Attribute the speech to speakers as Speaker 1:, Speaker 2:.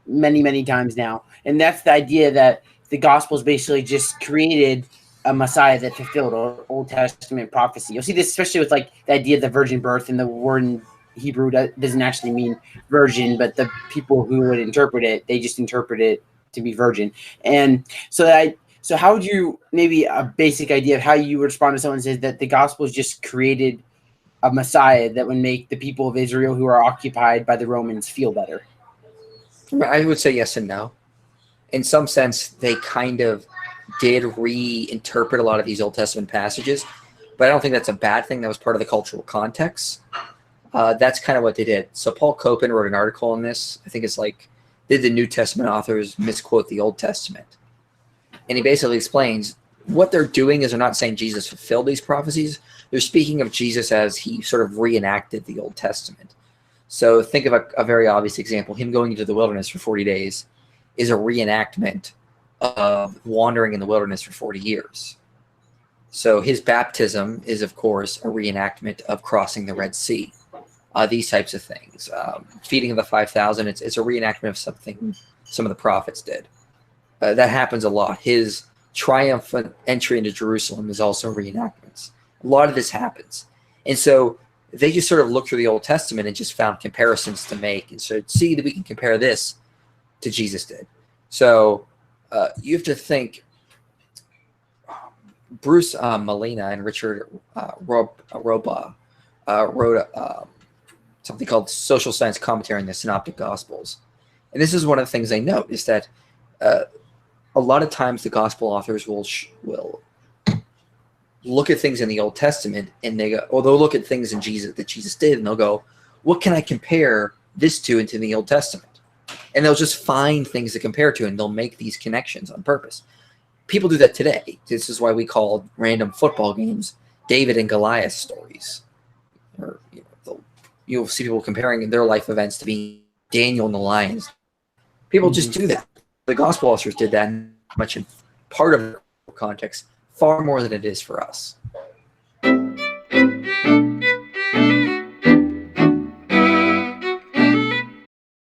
Speaker 1: many, many times now. And that's the idea that the Gospels basically just created a Messiah that fulfilled Old Testament prophecy. You'll see this especially with like the idea of the virgin birth, and the word in Hebrew doesn't actually mean virgin, but the people who would interpret it, they just interpret it to be virgin. And so how would you, maybe a basic idea of how you would respond to someone who says that the Gospels just created a Messiah that would make the people of Israel who are occupied by the Romans feel better?
Speaker 2: I would say yes and no. In some sense, they kind of did reinterpret a lot of these Old Testament passages, but I don't think that's a bad thing. That was part of the cultural context. That's kind of what they did. So Paul Copan wrote an article on this. I think it's like, did the New Testament authors misquote the Old Testament? And he basically explains what they're doing is they're not saying Jesus fulfilled these prophecies. They're speaking of Jesus as he sort of reenacted the Old Testament. So think of a very obvious example. Him going into the wilderness for 40 days is a reenactment of wandering in the wilderness for 40 years. So his baptism is, of course, a reenactment of crossing the Red Sea. These types of things. Feeding of the 5,000, it's a reenactment of something some of the prophets did. That happens a lot. His triumphant entry into Jerusalem is also reenactments. A lot of this happens. And so they just sort of looked through the Old Testament and just found comparisons to make. And so see that we can compare this to Jesus did. So you have to think Bruce Molina and Richard Roba wrote something called Social Science Commentary on the Synoptic Gospels. And this is one of the things they note is that a lot of times the gospel authors will look at things in the Old Testament and they go, or they'll look at things in Jesus that Jesus did, and they'll go, what can I compare this to into the Old Testament? And they'll just find things to compare to, and they'll make these connections on purpose. People do that today. This is why we call random football games David and Goliath stories. Or you'll see people comparing their life events to be Daniel and the lions. People just do that. The gospel authors did that much in part of the context, far more than it is for us.